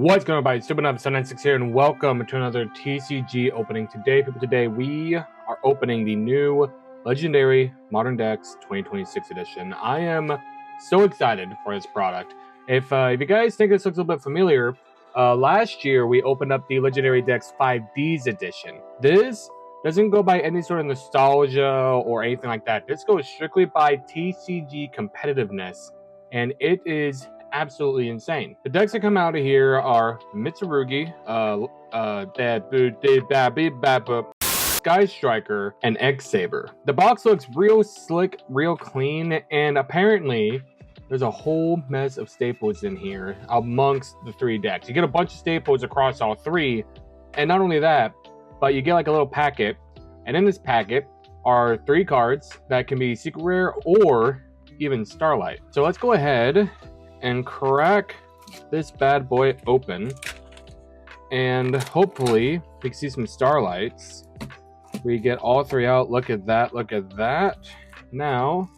What's going on, everybody? Stupid Up 796 here, and welcome to another TCG opening. Today we are opening the new Legendary Modern Decks 2026 edition. I am so excited for this product. If you guys think this looks a little bit familiar, last year we opened up the Legendary Decks 5Ds edition. This doesn't go by any sort of nostalgia or anything like that. This goes strictly by TCG competitiveness, and it is absolutely insane. The decks that come out of here are Mitsurugi, Sky Striker, and X-Saber. The box looks real slick, real clean, and apparently there's a whole mess of staples in here amongst the three decks. You get a bunch of staples across all three, and not only that, but you get like a little packet, and in this packet are 3 cards that can be secret rare or even Starlight. So let's go ahead and crack this bad boy open, and hopefully we can see some Starlights. We get all 3 out. Look at that, look at that. Now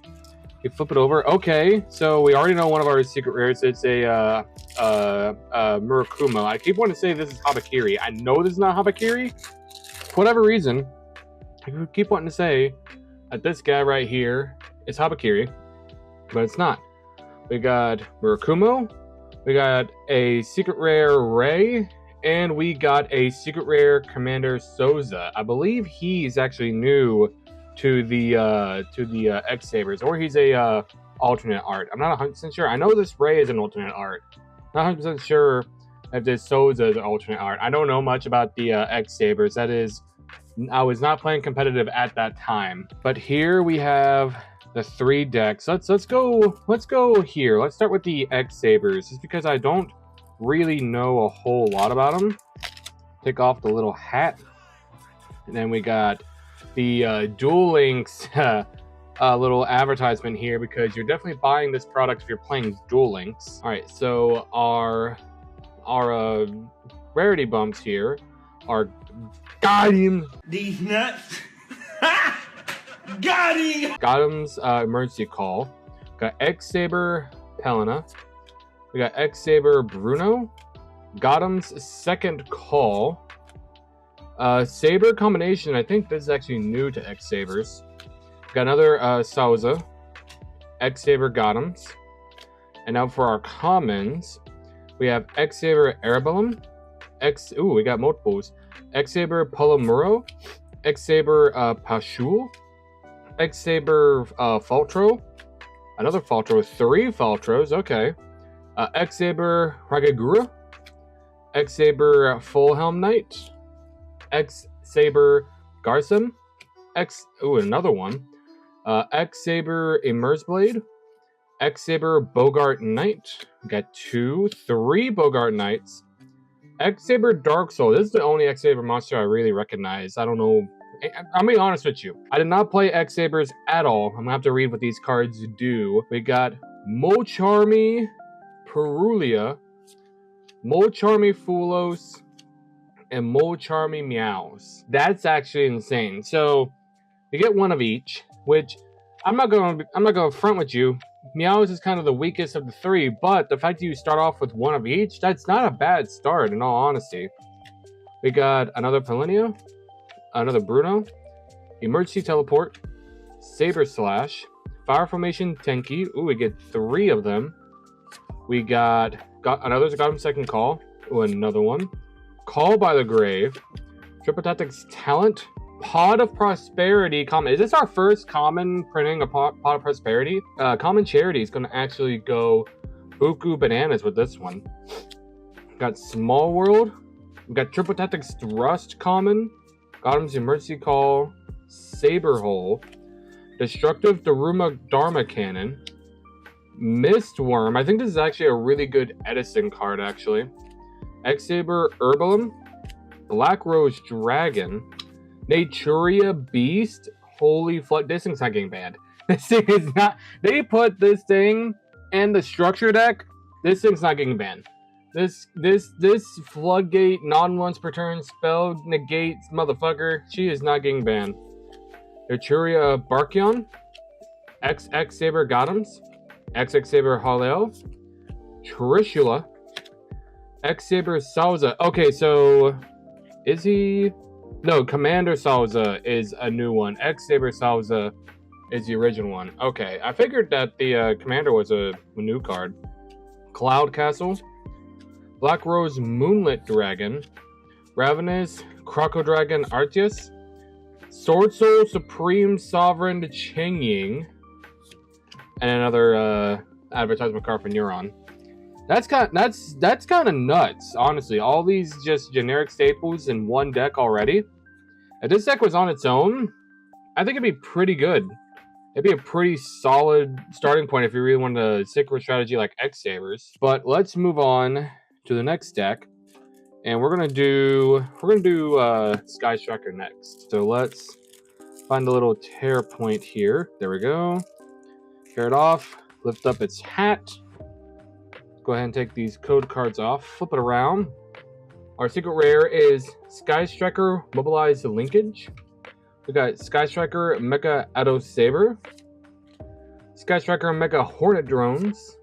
you flip it over. Okay, so we already know one of our secret rares. It's a Murakumo. I keep wanting to say this is Habakiri. I know this is not Habakiri. For whatever reason, I keep wanting to say that this guy right here is Habakiri, but it's not. We got Murakumo, we got a secret rare Ray, and we got a secret rare Commander Souza. I believe he's actually new to the X-Sabers, or he's a alternate art. I'm not 100% sure. I know this Ray is an alternate art. Not 100% sure if this Souza is an alternate art. I don't know much about the X-Sabers. That is, I was not playing competitive at that time. But here we have the 3 decks. Let's go here. Let's start with the X-Sabers, just because I don't really know a whole lot about them. Take off the little hat, and then we got the Duel Links little advertisement here, because you're definitely buying this product if you're playing Duel Links. All right, so our rarity bumps here are got him. These nuts. Got him! Gotham's emergency call. Got X-Saber Pelina. We got X-Saber Bruno. Gotham's second call. Saber combination. I think this is actually new to X-Sabers. Got another Souza. X-Saber Gotham's. And now for our commons, we have X-Saber Arabellum. We got multiples. X-Saber Polomuro. X-Saber Pashul. X-Saber Faltro, another Faltro, 3 Faltros, okay. X-Saber Ragagura, X-Saber Fullhelm Knight, X-Saber Garsum, another one. X-Saber Immersblade, X-Saber Bogart Knight, got 3 Bogart Knights. X-Saber Dark Soul, this is the only X-Saber monster I really recognize. I don't know. I'm being honest with you. I did not play X-Sabers at all. I'm gonna have to read what these cards do. We got Mocharmy Perulia, Mocharmy Fulos, and Mocharmy Meows. That's actually insane. So you get one of each, which I'm not gonna front with you. Meows is kind of the weakest of the 3, but the fact that you start off with one of each, that's not a bad start in all honesty. We got another Pelinia, another Bruno, Emergency Teleport, Saber Slash, Fire Formation Tenki. Ooh, we get 3 of them. We got another Gotham Second Call. Ooh, another one. Call by the Grave, Triple Tactics Talent, Pod of Prosperity. Common. Is this our first common printing a Pod of Prosperity? Common Charity is going to actually go buku bananas with this one. Got Small World. We got Triple Tactics Thrust Common, Gotham's Emergency Call, Saber Hole, Destructive Daruma Dharma Cannon, Mistworm. I think this is actually a really good Edison card, actually. X-Saber Herbalium, Black Rose Dragon, Naturia Beast. Holy fuck, this thing's not getting banned. This thing is not. They put this thing in the structure deck. This thing's not getting banned. This floodgate non-once per turn spell negates motherfucker. She is not getting banned. Naturia Barkion, X-Saber Gotham's, X-Saber Halel, Trishula, X-Saber Salza. Okay, so is he? No, Commander Salza is a new one. X-Saber Salza is the original one. Okay, I figured that the Commander was a new card. Cloud Castle, Black Rose Moonlit Dragon, Ravenous Croco Dragon Arceus, Sword Soul Supreme Sovereign Chengying, and another advertisement card for Neuron. That's kind of nuts, honestly. All these just generic staples in one deck already. If this deck was on its own, I think it'd be pretty good. It'd be a pretty solid starting point if you really want to stick with a strategy like X-Sabers. But let's move on to the next deck, and we're gonna do Sky Striker next. So let's find a little tear point here. There we go. Tear it off. Lift up its hat. Go ahead and take these code cards off. Flip it around. Our secret rare is Sky Striker Mobilized Linkage. We got Sky Striker Mecha Addo Saber, Sky Striker Mecha Hornet Drones,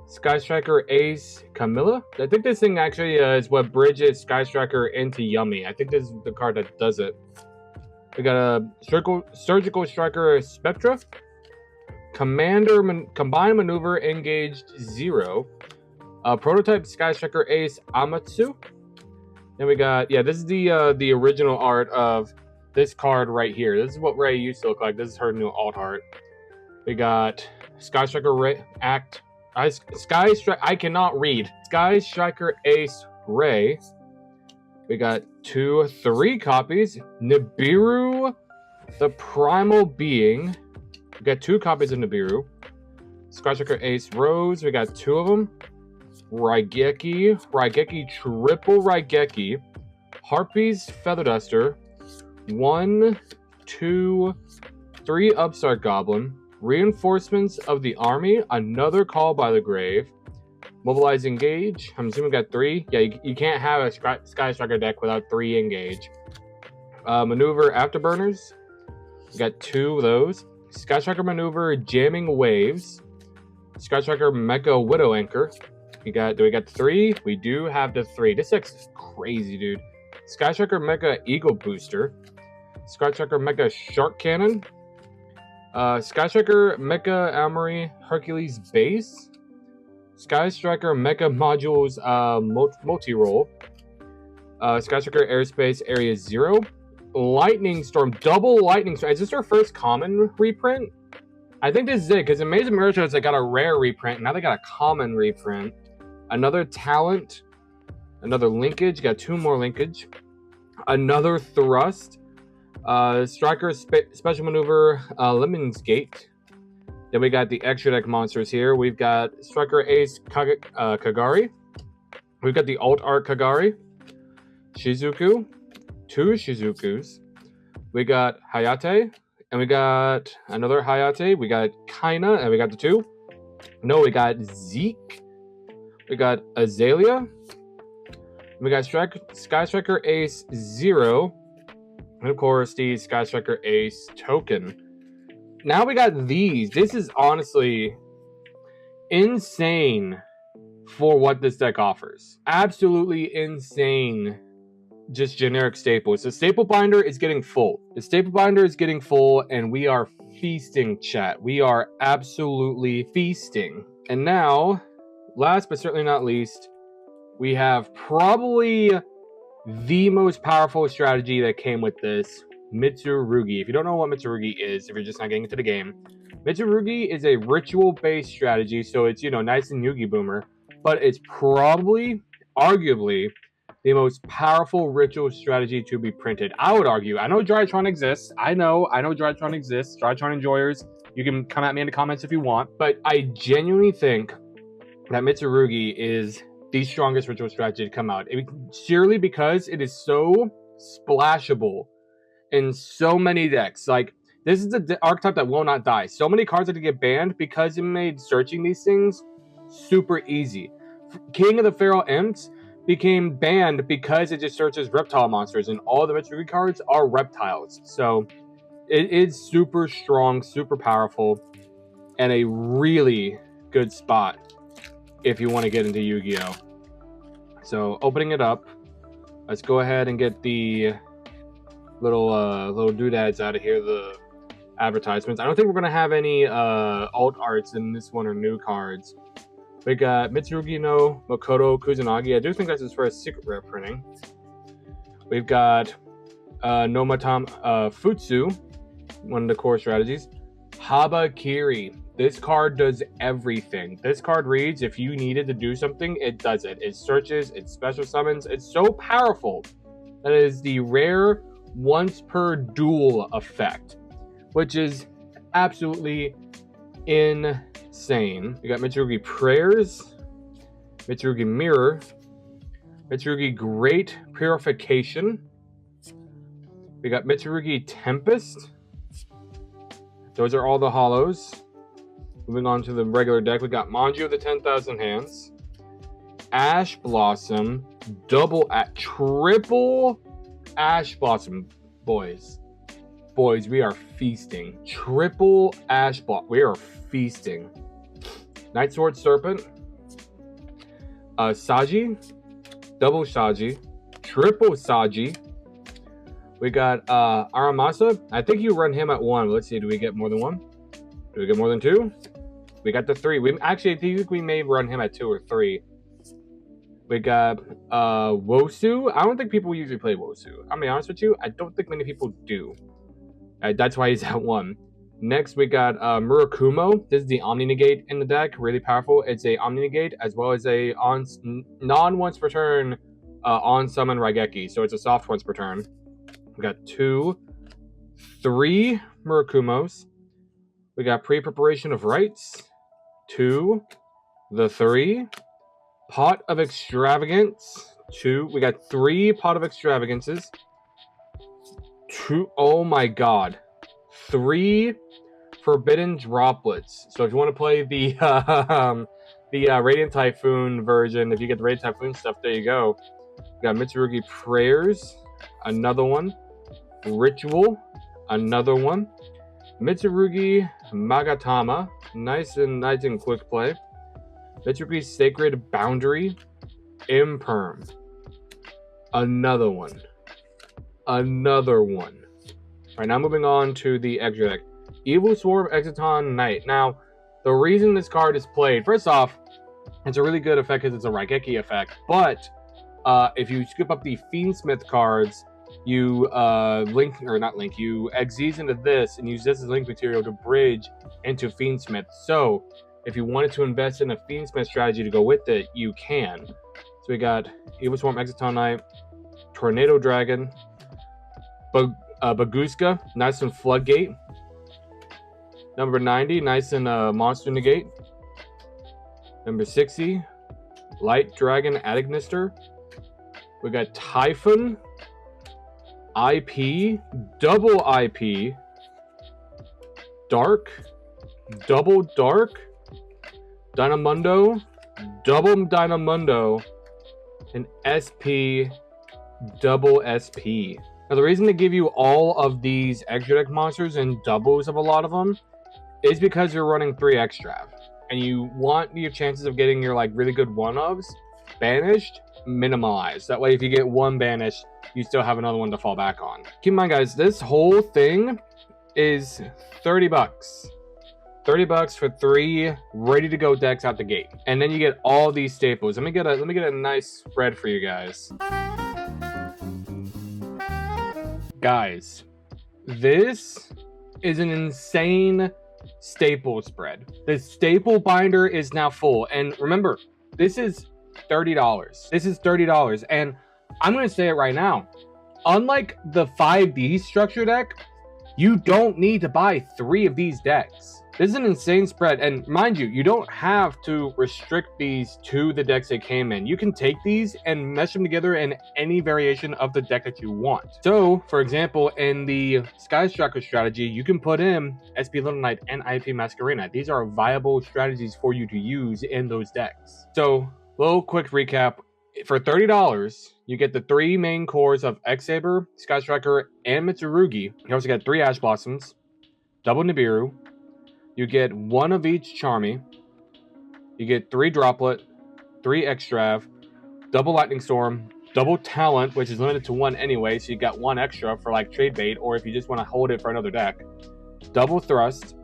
Sky Striker Ace Camilla. I think this thing actually is what bridges Sky Striker into Yummy. I think this is the card that does it. We got a Surgical Striker Spectra, Combined Maneuver Engaged 0, Prototype Sky Striker Ace Amatsu. Then we got, this is the original art of this card right here. This is what Ray used to look like. This is her new alt art. We got Sky Striker I cannot read. Sky Striker Ace Ray. We got 3 copies. Nibiru, the Primal Being. We got 2 copies of Nibiru. Sky Striker Ace Rose. We got 2 of them. Raigeki, Triple Raigeki. Harpy's Feather Duster. 1, 2, 3 Upstart Goblin, Reinforcements of the Army, another Call by the Grave, Mobilize Engage. I'm assuming we got 3. Yeah, you can't have a Sky Striker deck without 3 Engage. Maneuver Afterburners. We got 2 of those. Sky Striker Maneuver Jamming Waves. Sky Striker Mecha Widow Anchor. Do we got 3? We do have the 3. This deck's is crazy, dude. Sky Striker Mecha Eagle Booster. Sky Striker Mecha Shark Cannon. Sky Striker Mecha Armory Hercules Base. Sky Striker Mecha Modules Multi-Roll. Sky Striker Airspace Area 0. Lightning Storm, double Lightning Storm. Is this our first common reprint? I think this is it, because Amazing Mirrors, they got a rare reprint. Now they got a common reprint. Another Talent. Another Linkage. Got 2 more Linkage. Another Thrust. Striker Special Maneuver Lemon's Gate. Then we got the extra deck monsters here. We've got Striker Ace Kagari. We've got the Alt Art Kagari. Shizuku. 2 Shizukus. We got Hayate. And we got another Hayate. We got Kaina. And we got the 2. No, we got Zeke. We got Azalea. We got Sky Striker Ace 0. And of course, the Sky Striker Ace token. Now we got these. This is honestly insane for what this deck offers. Absolutely insane. Just generic staples. The staple binder is getting full. And we are feasting, chat. We are absolutely feasting. And now, last but certainly not least, we have probably the most powerful strategy that came with this, Mitsurugi. If you don't know what Mitsurugi is, if you're just not getting into the game, Mitsurugi is a ritual-based strategy, so it's, nice and Yugi Boomer, but it's probably, arguably, the most powerful ritual strategy to be printed. I would argue. I know Drytron exists. I know Drytron exists. Drytron enjoyers, you can come at me in the comments if you want, but I genuinely think that Mitsurugi is the strongest ritual strategy to come out. Purely because it is so splashable in so many decks. Like, this is the archetype that will not die. So many cards had to get banned because it made searching these things super easy. King of the Feral Imps became banned because it just searches reptile monsters, and all the Mitsurugi cards are reptiles. So it is super strong, super powerful, and a really good spot if you want to get into Yu-Gi-Oh! So opening it up, let's go ahead and get the little doodads out of here, the advertisements. I don't think we're gonna have any alt arts in this one or new cards. We got Mitsurugi no Makoto Kusanagi. I do think that's his first secret rare printing. We've got Nomatam Futsu, one of the core strategies. Habakiri. This card does everything. This card reads, if you needed to do something, it does it. It searches, it special summons. It's so powerful. That is the rare once per duel effect, which is absolutely insane. We got Mitsurugi Prayers, Mitsurugi Mirror, Mitsurugi Great Purification. We got Mitsurugi Tempest. Those are all the hollows. Moving on to the regular deck, we got Manju of the 10,000 Hands, Ash Blossom, triple Ash Blossom. Boys, we are feasting. Triple Ash Blossom. We are feasting. Night Sword Serpent, Saji, double Saji, triple Saji. We got Aramasa. I think you run him at 1. Let's see, do we get more than 1? Do we get more than 2? We got the 3. We actually, I think we may run him at 2 or 3. We got Wosu. I don't think people usually play Wosu. I'm gonna be honest with you, I don't think many people do. That's why he's at 1. Next, we got Murakumo. This is the Omni Negate in the deck. Really powerful. It's a Omni Negate as well as a non-once per turn on summon Raigeki. So it's a soft once per turn. We got 2, 3 Murakumos. We got Pre-Preparation of Rites. 2, the 3. Pot of Extravagance. 2. We got 3 Pot of Extravagances. 2. Oh my god. 3 Forbidden Droplets. So if you want to play the Radiant Typhoon version, if you get the Radiant Typhoon stuff, there you go. We got Mitsurugi Prayers. Another one. Ritual. Another one. Mitsurugi Magatama. Nice and quick play. Mitsurugi Sacred Boundary. Imperm. Another one. Another one. Alright, now moving on to the extra deck. Evil Swarm Exiton Knight. Now, the reason this card is played, first off, it's a really good effect because it's a Raigeki effect, but if you scoop up the Fiendsmith cards, you you Xyz into this and use this as link material to bridge into Fiendsmith. So, if you wanted to invest in a Fiendsmith strategy to go with it, you can. So we got Evil Swarm Exiton Knight, Tornado Dragon, Baguska, nice and Floodgate. Number 90, nice and Monster Negate. Number 60, Light Dragon Adignister. We got Typhon, IP, double IP, Dark, double Dark, Dynamundo, double Dynamundo, and SP, double SP. Now, the reason they give you all of these extra deck monsters and doubles of a lot of them is because you're running 3 extra, and you want your chances of getting your really good one-ofs banished minimalized. That way, if you get one banished, you still have another one to fall back on. Keep in mind, guys, this whole thing is $30. $30 for 3 ready-to-go decks out the gate, and then you get all these staples. Let me get a nice spread for you guys. Guys, this is an insane staple spread. The staple binder is now full, and remember, this is $30. This is $30, and I'm going to say it right now. Unlike the 5D structure deck, you don't need to buy 3 of these decks. This is an insane spread, and mind you, you don't have to restrict these to the decks they came in. You can take these and mesh them together in any variation of the deck that you want. So, for example, in the Sky Striker strategy, you can put in SP Little Knight and IP Masquerena. These are viable strategies for you to use in those decks. So, little quick recap. For $30, you get the 3 main cores of X-Saber, Sky Striker, and Mitsurugi. You also get 3 Ash Blossoms, double Nibiru. You get 1 of each Charmy. You get 3 Droplet, 3 Extrav, double Lightning Storm, double Talent, which is limited to 1 anyway, so you got 1 extra for like trade bait, or if you just want to hold it for another deck. Double Thrust,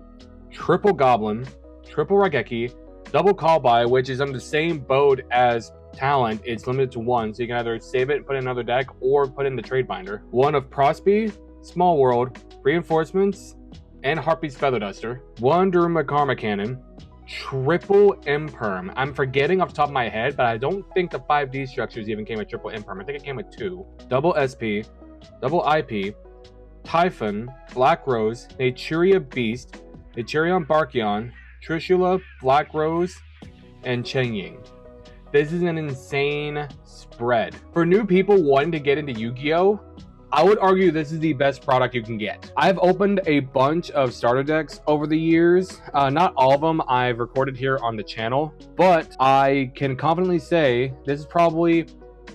triple Goblin, triple Raigeki, double Callby, which is on the same boat as Talent. It's limited to 1, so you can either save it and put it in another deck, or put in the trade binder. 1 of Prosby, Small World, Reinforcements, and Harpy's Feather Duster. 1 Daruma Karma Cannon, triple Imperm. I'm forgetting off the top of my head, but I don't think the 5D structures even came with triple Imperm. I think it came with 2. Double SP, double IP, Typhon, Black Rose, Naturia Beast, Naturion Barkion, Trishula, Black Rose, and Chengying. This is an insane spread. For new people wanting to get into Yu-Gi-Oh!, I would argue this is the best product you can get. I've opened a bunch of starter decks over the years. Not all of them I've recorded here on the channel, but I can confidently say this is probably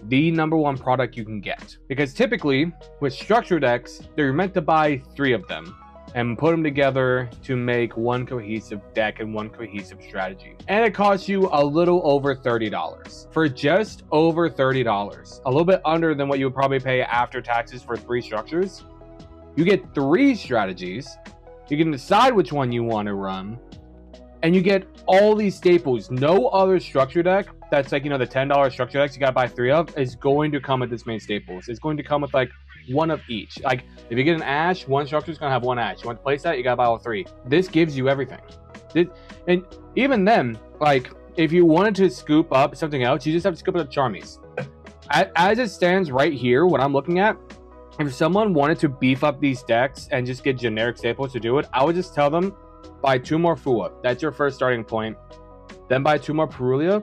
the #1 product you can get. Because typically, with structure decks, they're meant to buy 3 of them and put them together to make one cohesive deck and one cohesive strategy. And it costs you a little over $30. For just over $30, a little bit under than what you would probably pay after taxes for 3 structures, you get 3 strategies, you can decide which one you want to run, and you get all these staples. No other structure deck that's like, you know, the $10 structure decks you gotta buy 3 of is going to come with this many staples. It's going to come with like 1 of each. Like if you get an Ash, 1 structure is gonna have 1 Ash. You want to place that, you gotta buy all 3. This gives you everything. And even then, like if you wanted to scoop up something else, you just have to scoop up the Charmies. As it stands right here, what I'm looking at, if someone wanted to beef up these decks and just get generic staples to do it, I would just tell them buy 2 more Fua. That's your first starting point. Then buy 2 more Perulia.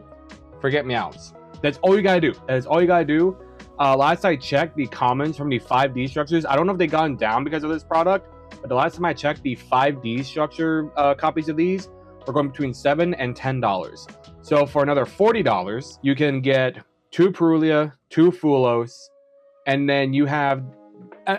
Forget Meows. That's all you gotta do. That is all you gotta do. Last I checked, the commons from the 5D structures, I don't know if they've gone down because of this product, but the last time I checked, the 5D structure copies of these were going between $7 and $10. So for another $40, you can get 2 Perulia, 2 Fulos, and then you have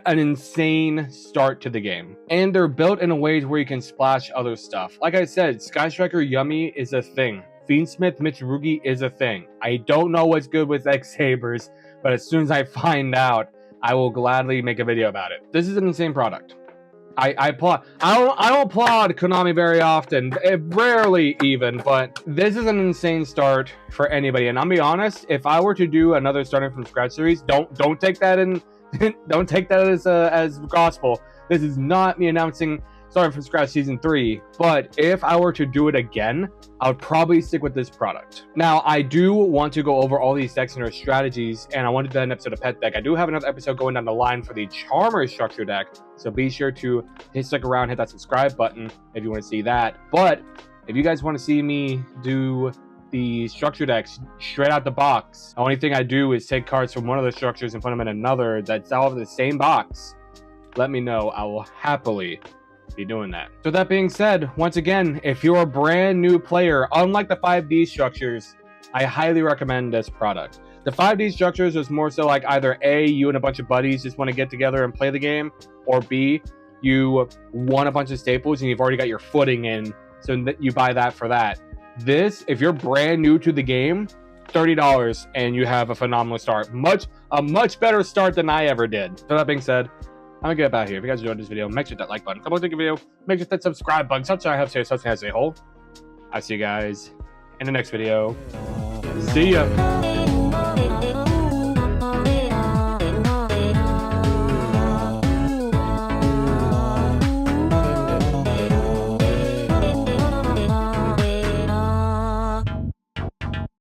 an insane start to the game. And they're built in a way where you can splash other stuff. Like I said, Sky Striker Yummy is a thing. Fiendsmith Mitsurugi is a thing. I don't know what's good with X-Sabers, but as soon as I find out, I will gladly make a video about it. This is an insane product. I applaud. I don't applaud Konami very often, rarely even, but this is an insane start for anybody. And I'll be honest, if I were to do another starting from scratch series, don't take that in. Don't take that as gospel. This is not me announcing starting from scratch season 3, but if I were to do it again, I would probably stick with this product. Now, I do want to go over all these decks and their strategies, and I wanted to do an episode of Pet Deck. I do have another episode going down the line for the Charmer structure deck, so be sure to stick around, hit that subscribe button if you want to see that. But if you guys want to see me do the structure decks straight out the box, the only thing I do is take cards from one of the structures and put them in another that's all of the same box, let me know. I will happily be doing that. So that being said, once again, if you're a brand new player, unlike the 5D structures, I highly recommend this product. The 5D structures is more so like either A, you and a bunch of buddies just want to get together and play the game, or B, you want a bunch of staples and you've already got your footing in, so that you buy that for that. This, if you're brand new to the game, $30 and you have a phenomenal start. A much better start than I ever did. So that being said, I'm gonna get up out of here. If you guys enjoyed this video, make sure that like button. Come on, take a video. Make sure that subscribe button. Something I have to say, something has a hole. I'll see you guys in the next video. See ya.